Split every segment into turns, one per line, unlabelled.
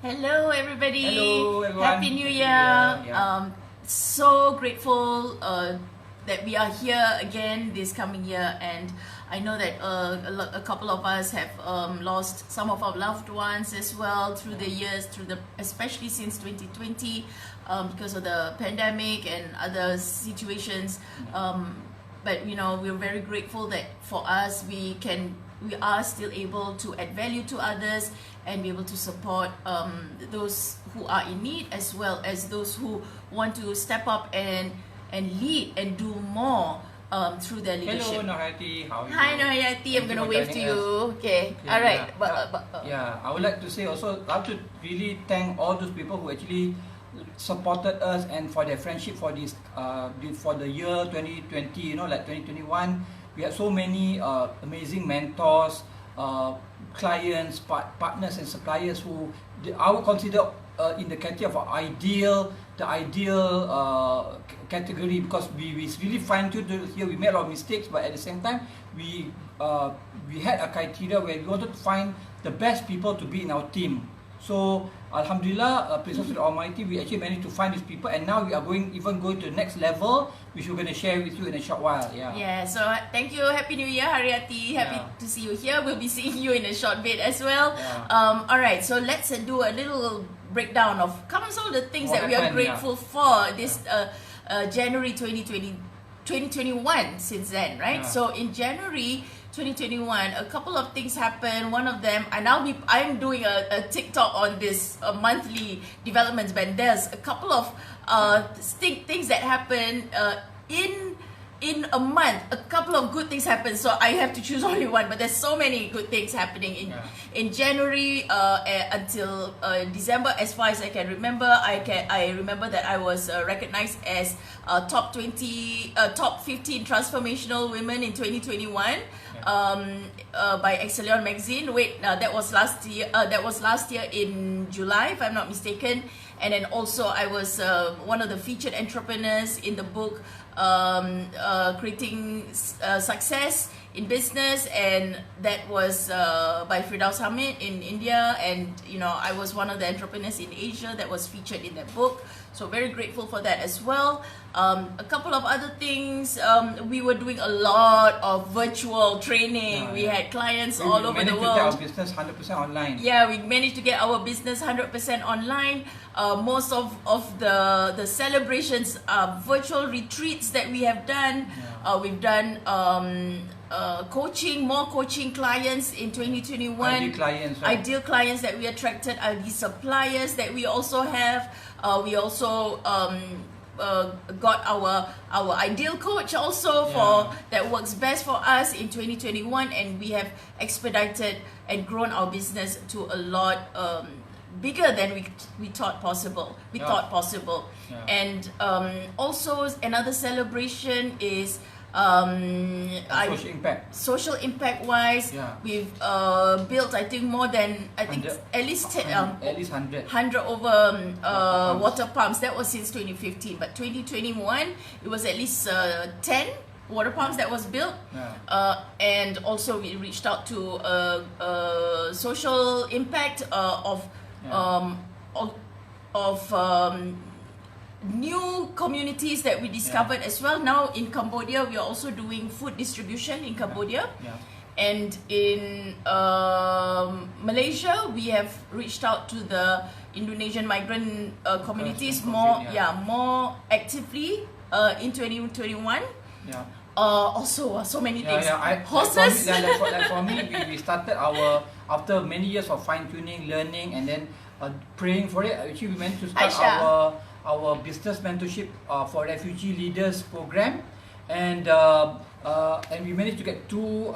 Hello, everybody.
Hello, everyone.
Happy New Year.
Yeah.
So grateful that we are here again this coming year, and I know that a couple of us have lost some of our loved ones as well through the years, especially since 2020, because of the pandemic and other situations. But we're very grateful that for us we are still able to add value to others and be able to support those who are in need, as well as those who want to step up and lead and do more through their leadership.
Hello, Nohayati. How are you?
Hi Nohayati, I'm going to wave to you. Okay, all right.
Yeah, I would like to say also, I have to really thank all those people who actually supported us and for their friendship for this for the year 2020, like 2021. We had so many amazing mentors, clients, partners and suppliers who I would consider in the category of the ideal category, because we really fine-tuned here. We made a lot of mistakes, but at the same time we had a criteria where we wanted to find the best people to be in our team. So Alhamdulillah, praise to the Almighty, we actually managed to find these people, and now we are going to the next level, which we're going to share with you in a short while.
Yeah, so thank you. Happy New Year, Haryati. Happy to see you here. We'll be seeing you in a short bit as well. All right, so let's do a little breakdown of some of the things that we are grateful for this January 2021 since then, right? So in January 2021, a couple of things happened. One of them, I'm doing a TikTok on this monthly developments, but there's a couple of things that happen in a month. A couple of good things happen, so I have to choose only one, but there's so many good things happening in January until December. As far as I can remember, I remember that I was recognized as top 15 transformational women in 2021 by Excelion magazine. That was last year. That was last year in July, if I'm not mistaken. And then also I was one of the featured entrepreneurs in the book Creating Success in Business, and that was by Firdaus Hamid in India, and I was one of the entrepreneurs in Asia that was featured in that book, so very grateful for that as well. A couple of other things, we were doing a lot of virtual training. We had clients all over the world.
We managed to get our business 100% online.
Yeah, we managed to get our business 100% online. Most of the celebrations, virtual retreats that we have done. We've done more coaching clients in 2021. Ideal clients that we attracted, ideal suppliers that we also have. We also got our ideal coach also that works best for us in 2021, and we have expedited and grown our business to a lot bigger than we thought possible. And also another celebration is social impact wise, we've built at least 100 over water pumps. That was since 2015, but 2021 it was at least 10 water pumps that was built. And also we reached out to social impact of new communities that we discovered as well. Now in Cambodia, we are also doing food distribution in Cambodia. And in Malaysia, we have reached out to the Indonesian migrant communities more actively in 2021. Also so many things. Horses.
For me, we started after many years of fine-tuning, learning, and then praying for it. Actually, we managed to start our business mentorship for refugee leaders program, and we managed to get two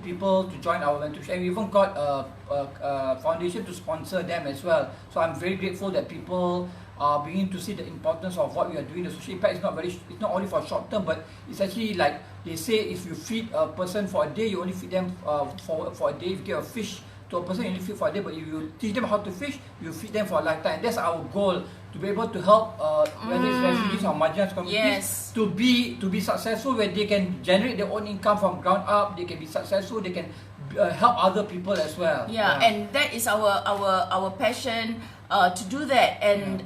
people to join our mentorship, and we even got a foundation to sponsor them as well. So I'm very grateful that people are beginning to see the importance of what we are doing. The social impact it's not only for short term, but it's actually like they say, if you feed a person for a day, you only feed them for a day. If you give a fish to a person, you only feed for a day, but if you teach them how to fish, you feed them for a lifetime. That's our goal, to be able to help whether it's refugees or marginalized communities to be successful, where they can generate their own income from ground up. They can be successful. They can help other people as well.
And that is our passion to do that. And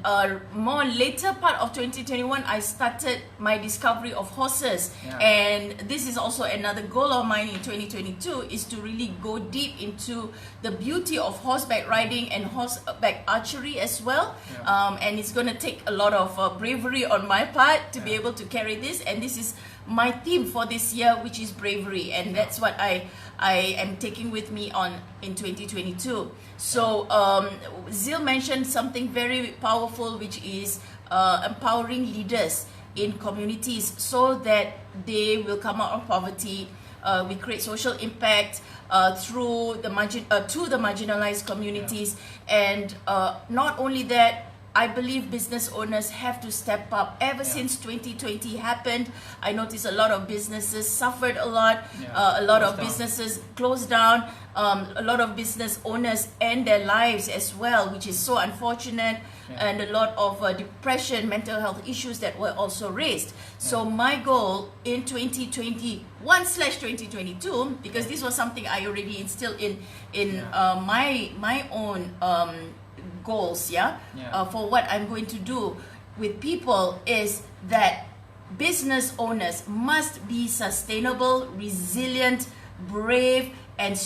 more later part of 2021, I started my discovery of horses, and this is also another goal of mine in 2022, is to really go deep into the beauty of horseback riding and horseback archery as well. And it's going to take a lot of bravery on my part to be able to carry this, and this is my theme for this year, which is bravery, and that's what I am taking with me on in 2022. So Zil mentioned something very powerful, which is empowering leaders in communities so that they will come out of poverty. We create social impact through the to the marginalized communities, and not only that, I believe business owners have to step up. Ever since 2020 happened, I noticed a lot of businesses suffered a lot. A lot of businesses closed down. A lot of business owners end their lives as well, which is so unfortunate. And a lot of depression, mental health issues that were also raised. So my goal in 2021/2022, because this was something I already instilled in my own goals, for what I'm going to do with people, is that business owners must be sustainable, resilient, brave, and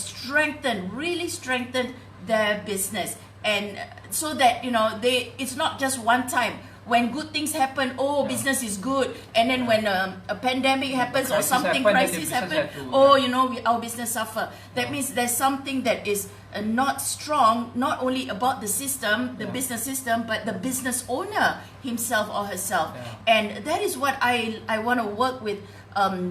really strengthen their business. And so that, it's not just one time. When good things happen, business is good, and then when a pandemic happens or crisis happens, our business suffer. That means there's something that is not strong, not only about the system, the business system, but the business owner himself or herself. And that is what I want to work with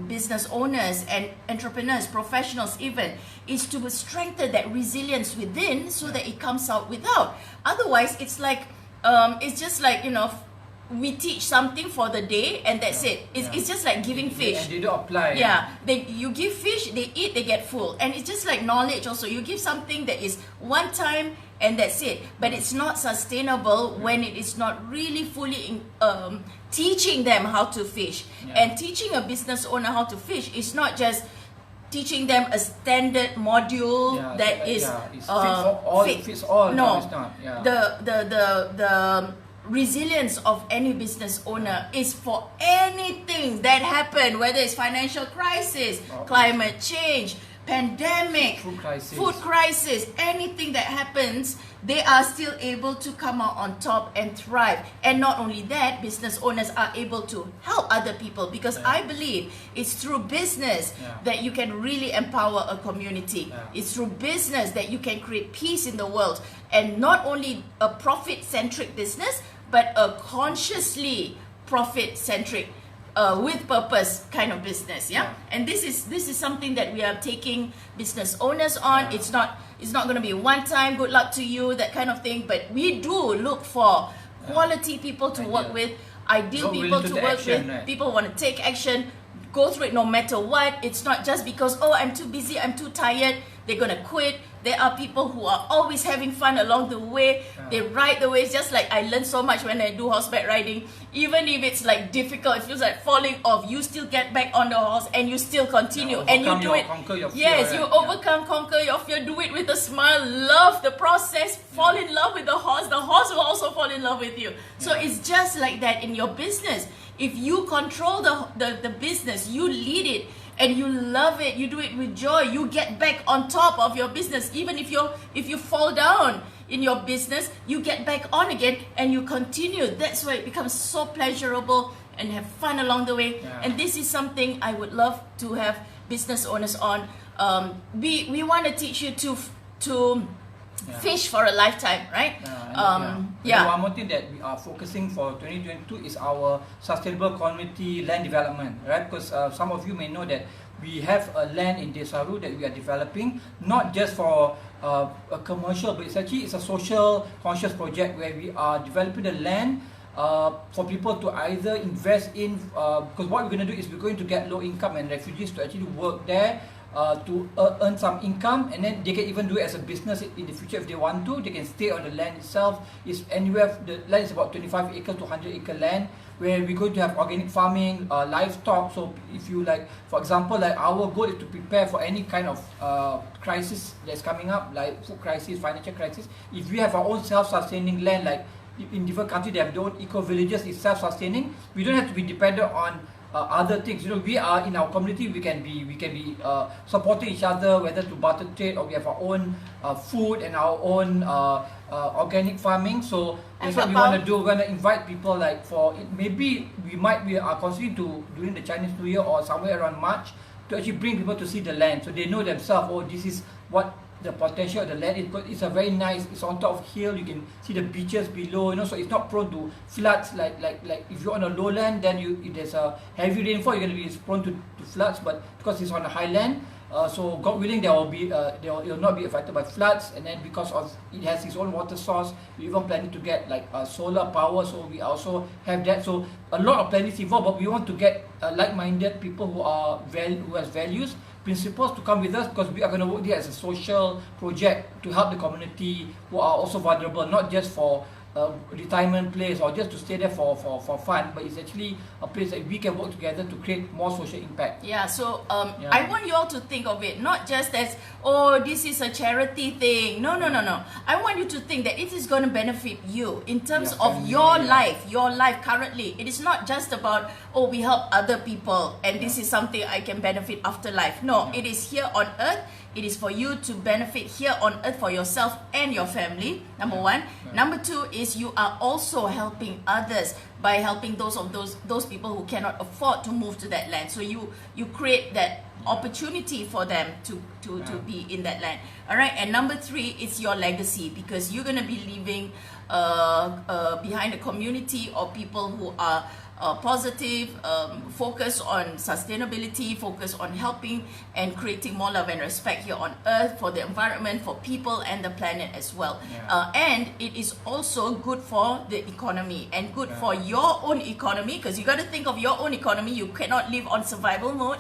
business owners and entrepreneurs, professionals even, is to strengthen that resilience within so that it comes out without. Otherwise, it's like it's just like, we teach something for the day and that's it. It's just like giving fish.
And they don't apply.
You give fish, they eat, they get full. And it's just like knowledge also. You give something that is one time and that's it. But it's not sustainable when it is not really fully teaching them how to fish. And teaching a business owner how to fish is not just teaching them a standard module that is
fits all.
No,
it's not.
The resilience of any business owner is for anything that happened, whether it's financial crisis, climate change, pandemic, food crisis, anything that happens, they are still able to come out on top and thrive. And not only that, business owners are able to help other people, because I believe it's through business that you can really empower a community. It's through business that you can create peace in the world, and not only a profit-centric business, but a consciously profit-centric with purpose kind of business, and this is something that we are taking business owners on. It's not going to be one time, good luck to you, that kind of thing, but we do look for quality people to work with, ideal people to work with, people want to take action, go through it no matter what. It's not just because, I'm too busy, I'm too tired, they're going to quit. There are people who are always having fun along the way. They ride the waves, just like I learn so much when I do horseback riding. Even if it's like difficult, it feels like falling off, you still get back on the horse and you still continue, and you do it. Yes, you overcome, conquer your fear, do it with a smile, love the process, fall in love with the horse will also fall in love with you. So it's just like that in your business. If you control the business, you lead it, and you love it, you do it with joy, you get back on top of your business. Even if you fall down in your business, you get back on again and you continue. That's why it becomes so pleasurable and have fun along the way. And this is something I would love to have business owners on. We want to teach you to fish for a lifetime, right?
One more thing that we are focusing for 2022 is our sustainable community land development, right? Because some of you may know that we have a land in Desaru that we are developing, not just for a commercial, but it's a social conscious project where we are developing the land for people to either invest in, because what we're going to do is we're going to get low income and refugees to actually work there, earn some income, and then they can even do it as a business in the future if they want to. They can stay on the land itself. It's anywhere, the land is about 25 acres to 100 acre land, where we're going to have organic farming, livestock. So if you like, for example, like our goal is to prepare for any kind of crisis that's coming up, like food crisis, financial crisis. If we have our own self-sustaining land, like in different countries, they have their own eco-villages, it's self-sustaining. We don't have to be dependent on other things. We are in our community. We can be supporting each other, whether to barter trade, or we have our own food and our own organic farming. So that's what we want to do. We're going to invite people, like for it, maybe we are considering to during the Chinese New Year or somewhere around March, to actually bring people to see the land, so they know themselves. Oh, this is what the potential of the land is. It's a very nice. It's on top of hill. You can see the beaches below. So it's not prone to floods. Like if you're on a lowland, then if there's a heavy rainfall, you're going to be prone to floods. But because it's on a highland, so God willing, there will not be affected by floods. And then because of it has its own water source, we even planning to get like solar power. So we also have that. So a lot of planning is involved, but we want to get like-minded people who has values, principles to come with us, because we are going to work there as a social project to help the community who are also vulnerable, not just for retirement place or just to stay there for fun, but it's actually a place that we can work together to create more social impact.
Yeah, so I want you all to think of it not just as, oh, this is a charity thing. No. I want you to think that it is going to benefit you in terms of your life currently. It is not just about, oh, we help other people and this is something I can benefit after life. No, it is here on earth. It is for you to benefit here on earth for yourself and your family, number one. Number two is you are also helping others by helping those people who cannot afford to move to that land. So you create that opportunity for them to be in that land. All right. And number three is your legacy, because you're going to be leaving behind a community of people who are positive, focus on sustainability, focus on helping and creating more love and respect here on earth for the environment, for people and the planet as well. And it is also good for the economy and good for your own economy, because you got to think of your own economy. You cannot live on survival mode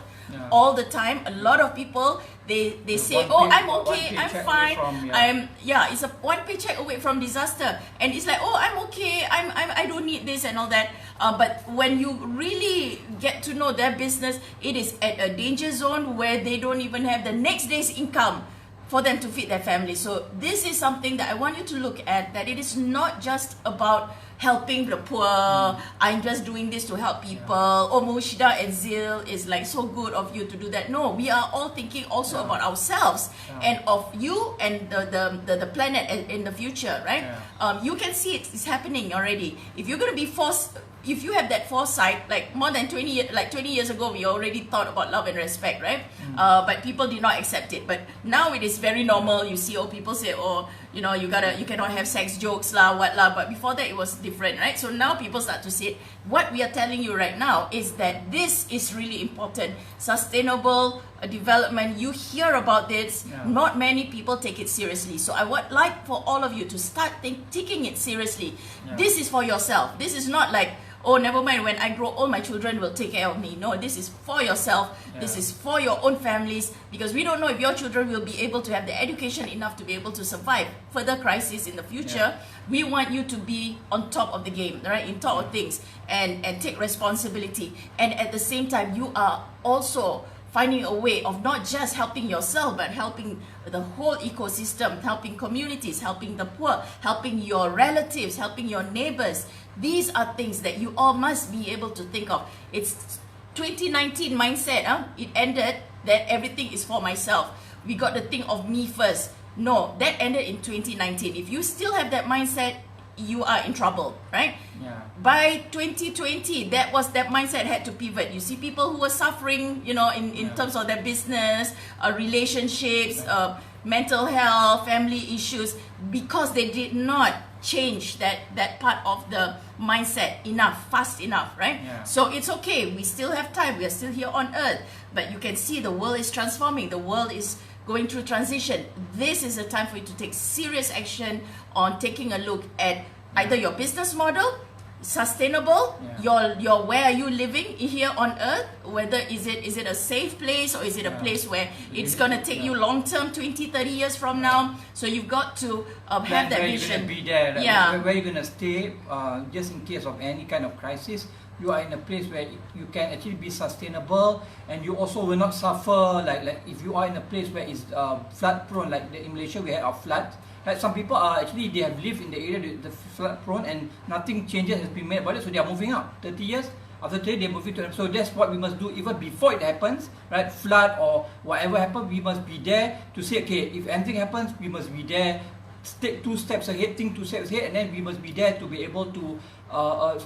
all the time. A lot of people, they say, oh, I'm okay, I'm fine, it's a one paycheck away from disaster, and it's like, oh, I'm okay, I don't need this and all that. But when you really get to know their business, it is at a danger zone where they don't even have the next day's income for them to feed their family. So this is something that I want you to look at, that it is not just about helping the poor. I'm just doing this to help people. Oh, Mushida and Zil is like so good of you to do that. No, we are all thinking also about ourselves and of you and the planet in the future, right? You can see it's happening already. If you're going to be forced, if you have that foresight, like more than 20 years ago, we already thought about love and respect, right? But people did not accept it. But now it is very normal. You see, people say, oh, you cannot have sex jokes lah, what lah. But before that, it was different, right? So now people start to see it. What we are telling you right now is that this is really important. Sustainable development. You hear about this. Not many people take it seriously. So I would like for all of you to start taking it seriously. This is for yourself. This is not like, oh, never mind, when I grow old, my children will take care of me. No, this is for yourself. This is for your own families, because we don't know if your children will be able to have the education enough to be able to survive further crises in the future. We want you to be on top of the game, right? In top of things and take responsibility. And at the same time, you are also finding a way of not just helping yourself, but helping the whole ecosystem, helping communities, helping the poor, helping your relatives, helping your neighbors. These are things that you all must be able to think of. It's 2019 mindset. It ended that everything is for myself. We got to think of me first. No, that ended in 2019. If you still have that mindset, you are in trouble, right? By 2020, that mindset had to pivot. You see people who were suffering, in terms of their business, relationships, mental health, family issues, because they did not change that part of the mindset fast enough, right? So it's okay. We still have time. We are still here on earth. But you can see the world is transforming. The world is going through transition. This is a time for you to take serious action on taking a look at either your business model, sustainable.
Yeah.
Your where are you living here on earth? Whether is it a safe place, or is it a place where it's gonna take you long term, 20, 30 years from now? So you've got to have that vision.
Where you're gonna be there, like
Yeah.
where you're gonna stay, just in case of any kind of crisis. You are in a place where you can actually be sustainable, and you also will not suffer like if you are in a place where it's flood prone, like in Malaysia we had our flood. Like some people are actually, they have lived in the area the flood prone, and nothing changes has been made about it, so they are moving out. 30 years after today they're moving to them. So that's what we must do even before it happens, right? Flood or whatever happens, we must be there to say, okay, if anything happens, we must be there. Take 2 steps ahead, think 2 steps ahead, and then we must be there to be able to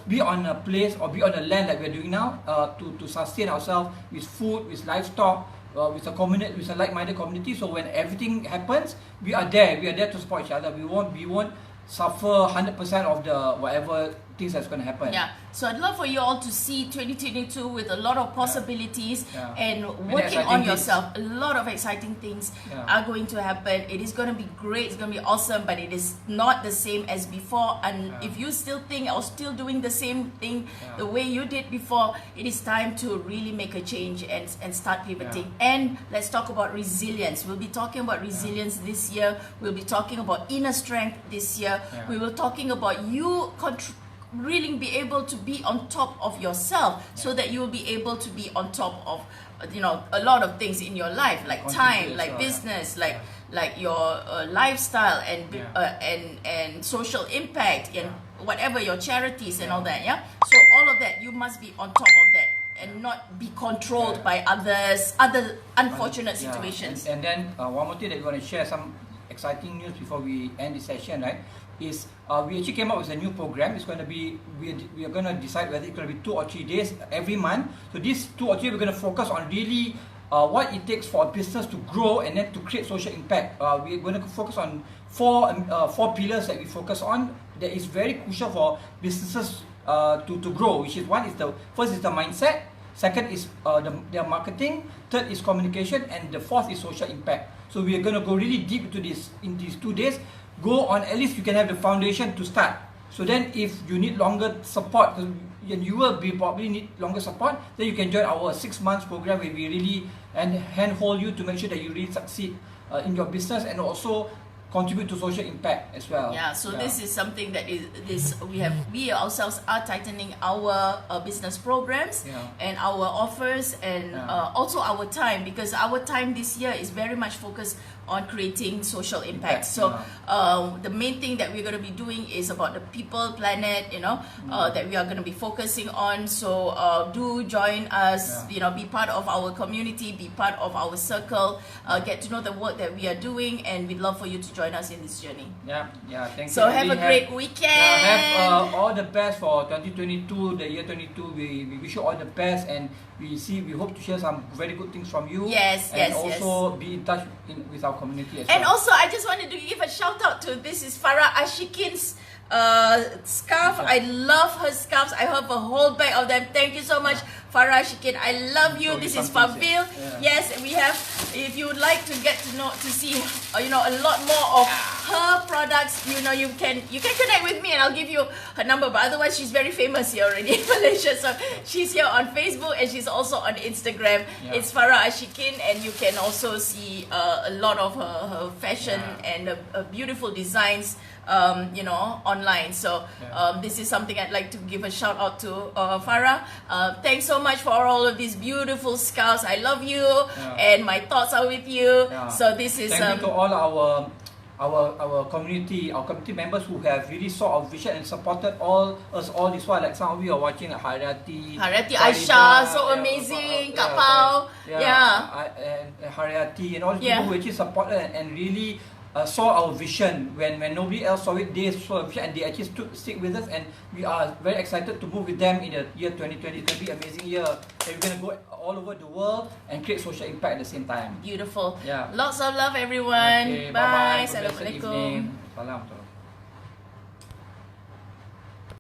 be on a place or be on a land like we're doing now, to sustain ourselves with food, with livestock, with a community, with a like-minded community. So when everything happens, we are there to support each other. We won't suffer 100% of the whatever things that's going to happen.
Yeah, so I'd love for you all to see 2022 with a lot of possibilities and working on yourself. A lot of exciting things are going to happen. It is going to be great, it's going to be awesome, but it is not the same as before. And if you still think or still doing the same thing the way you did before, it is time to really make a change and start pivoting. And let's talk about resilience. We'll be talking about resilience this year. We'll be talking about inner strength this year. We will talking about you really be able to be on top of yourself, so that you will be able to be on top of a lot of things in your life, like time, like business, like your lifestyle and social impact, and whatever your charities and all that. So all of that, you must be on top of that and not be controlled by other unfortunate situations.
And then one more thing that we want to share, some exciting news before we end this session, right? Is we actually came up with a new program. It's going to be, we are going to decide whether it's going to be 2 or 3 days every month. So these 2 or 3, we're going to focus on really what it takes for a business to grow and then to create social impact. We're going to focus on 4 pillars that we focus on that is very crucial for businesses to grow. Which is first is the mindset, second is their marketing, third is communication, and the fourth is social impact. So we are going to go really deep into this in these 2 days. Go on, at least you can have the foundation to start. So then if you need longer support, and you will probably need longer support, then you can join our 6 months program where we really handhold you to make sure that you really succeed in your business and also contribute to social impact as well.
So this is something that we ourselves are tightening our business programs and our offers, and also our time, because our time this year is very much focused on creating social impact. So the main thing that we're going to be doing is about the people, planet, that we are going to be focusing on. So do join us, be part of our community, be part of our circle, get to know the work that we are doing, and we'd love for you to join us in this journey.
Thank you.
So have a great weekend.
Have all the best for 2022, the year 22. We wish you all the best, and we hope to share some very good things from you. And also be in touch with our community as well.
And also, I just wanted to give a shout out to, this is Farah Ashikin's scarf. I love her scarves. I have a whole bag of them. Thank you so much, Farah Ashikin. I love you. This is Favil. Yes, we have, if you would like to get to see a lot more of her products, you can connect with me and I'll give you her number. But otherwise, she's very famous here already in Malaysia. So she's here on Facebook and she's also on Instagram. It's Farah Ashikin, and you can also see a lot of her fashion and beautiful designs online. So this is something I'd like to give a shout out to Farah. Thanks so much for all of these beautiful scarves. I love you, and my thoughts are with you. So this is
thank you to all our community members who have really saw our vision and supported us all this while. Like some of you are watching, like Haryati,
Aisha, so amazing, Kak Pao,
and Haryati, and all these people who actually supported and really saw our vision when nobody else saw it. They saw our vision and they actually stick with us, and we are very excited to move with them in the year 2020. It's going to be an amazing year. And we're going to go all over the world and create social impact at the same time.
Beautiful. Lots of love, everyone.
Okay,
bye.
Assalamualaikum. Salam.